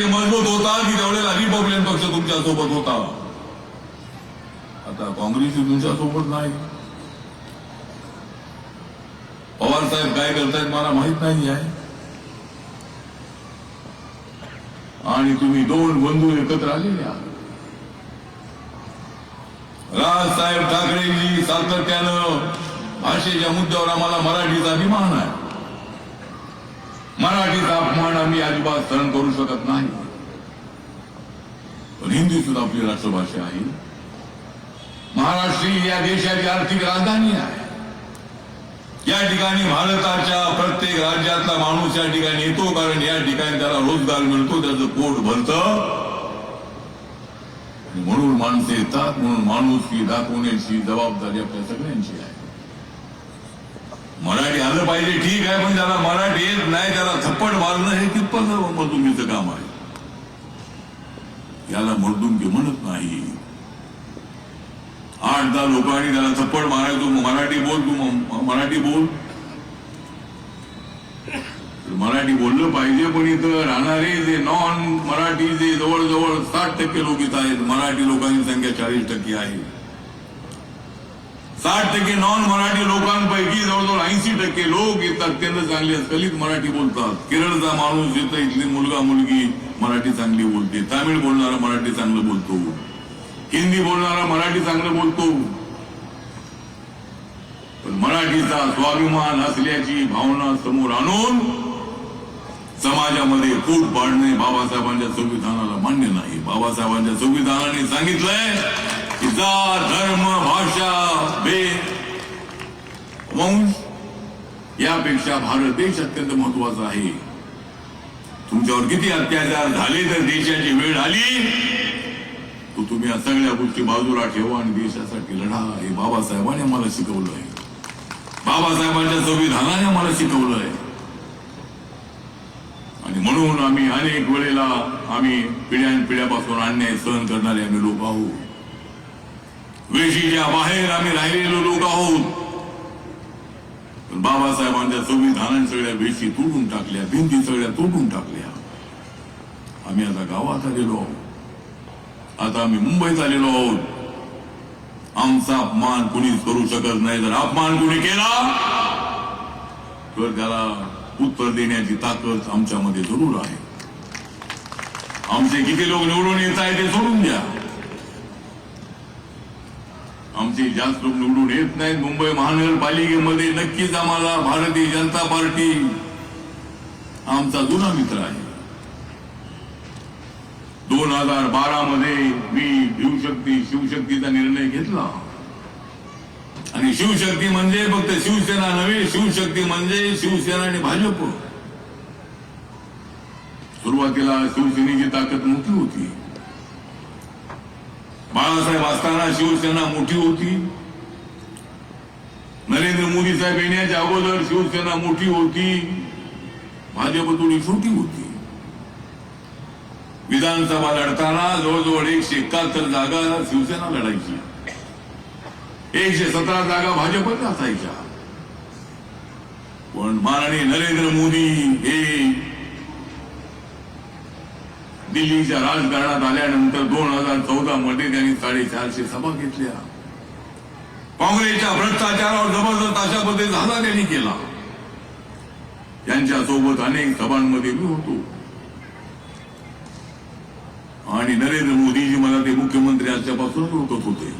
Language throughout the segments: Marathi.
मजबूत होता की त्यावेळेला रिपब्लिकन पक्ष तुमच्या सोबत होता. आता काँग्रेस तुमच्या सोबत नाही. पवार साहेब काय करतायत मला माहित नाही आहे. आणि तुम्ही दोन बंधू एकत्र आलेले आहात. राजसाहेब ठाकरेंनी सातत्यानं भाषेच्या मुद्द्यावर आम्हाला मराठीचा अभिमान आहे. मराठीचा अपमान आम्ही अजिबात सहन करू शकत नाही. पण हिंदी सुद्धा आपली राष्ट्रभाषा आहे. महाराष्ट्र ही या देशाची आर्थिक राजधानी आहे. या ठिकाणी भारताच्या प्रत्येक राज्यातला माणूस या ठिकाणी येतो, कारण या ठिकाणी त्याला रोजगार मिळतो, त्याचं पोट भरतं. म्हणून माणसे येतात. म्हणून माणूस दाखवण्याची जबाबदारी आपल्या सगळ्यांची आहे. मराठी आलं पाहिजे ठीक आहे, पण ज्याला मराठी येत नाही त्याला थप्पड मारणं हे कितपत मर्दुंगीचं काम आहे. याला मर्दुंगी म्हणत नाही. 8-10 लोकांनी त्याला थप्पड मारायचो, मराठी बोल, तू मराठी बोल. मराठी बोललं पाहिजे. पण इथं राहणारे जे नॉन मराठी जे जवळजवळ 60% लोक इथं आहेत. मराठी लोकांची संख्या 40% आहे. 60% नॉन मराठी लोकांपैकी जवळजवळ 80% लोक इथं अत्यंत चांगले स्खलित मराठी बोलतात. केरळचा माणूस इथं इथली मुलगा मुलगी मराठी चांगली बोलते. तामिळ बोलणारा मराठी चांगलं बोलतो. हिंदी बोलणारा मराठी चांगलं बोलतो. पण मराठीचा स्वाभिमान असल्याची भावना समोर आणून समाजामध्ये फूट पाडणे बाबासाहेबांच्या संविधानाला मान्य नाही. बाबासाहेबांच्या संविधानाने सांगितलंय की जात धर्म भाषा भेद वंश यापेक्षा भारत देश अत्यंत महत्वाचा आहे. तुमच्यावर किती अत्याचार झाले तर देशाची वेळ आली तो तुम्ही या सगळ्या गोष्टी बाजूला ठेवा आणि देशासाठी लढा. हे बाबासाहेबांनी आम्हाला शिकवलं आहे. बाबासाहेबांच्या संविधानाने आम्हाला शिकवलं आहे. आणि म्हणून आम्ही अनेक वेळेला आम्ही पिढ्यानपिढ्यापासून अन्याय सहन करणारे आम्ही लोक आहोत. वेशीच्या बाहेर आम्ही राहिलेलो लोक आहोत. पण बाबासाहेबांच्या संविधानाने सगळ्या वेशी तोडून टाकल्या, भिंती सगळ्या तोडून टाकल्या. आम्ही आता गावात आलेलो आहोत. आता आम्ही मुंबईत आलेलो आहोत. आमचा अपमान कुणीच करू शकत नाही. जर अपमान कुणी केला तर त्याला उत्तर देण्याची ताकद आमच्यामध्ये जरूर आहे. आमचे किती लोक निवडून येत आहे ते सोडून द्या. आमचे जास्त लोक निवडून येत नाहीत. मुंबई महानगरपालिकेमध्ये नक्कीच आम्हाला भारतीय जनता पार्टी आमचा जुना मित्र आहे. 2012 मध्ये मी शिवशक्तीचा निर्णय घेतला. आणि शिवशक्ती म्हणजे फक्त शिवसेना नव्हे, शिवशक्ती म्हणजे शिवसेना आणि भाजप. सुरुवातीला शिवसेनेची ताकद मोठी होती. बाळासाहेब असताना शिवसेना मोठी होती. नरेंद्र मोदी साहेब येण्याच्या अगोदर शिवसेना मोठी होती. भाजप थोडी छोटी होती. विधानसभा लढताना जवळजवळ 171 जागा शिवसेना लढायची. 117 जागा भाजपच असायच्या. पण माननीय नरेंद्र मोदी हे दिल्लीच्या राजकारणात आल्यानंतर 2014 मध्ये त्यांनी 450 सभा घेतल्या. काँग्रेसच्या भ्रष्टाचारावर जबरदस्त अशा पद्धतीने झाला त्यांनी केला. त्यांच्यासोबत अनेक सभांमध्ये मी होतो. आणि नरेंद्र मोदीजी मला ते मुख्यमंत्री असल्यापासून ओळखत होते.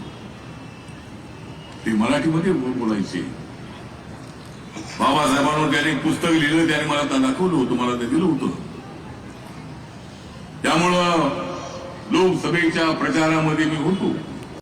ते मराठीमध्ये बोलायचे. बाबासाहेबांवर त्याने पुस्तक लिहिलं, त्याने मला दाखवलं होतं, मला ते दिलं होतं. त्यामुळं लोकसभेच्या प्रचारामध्ये मी होतो.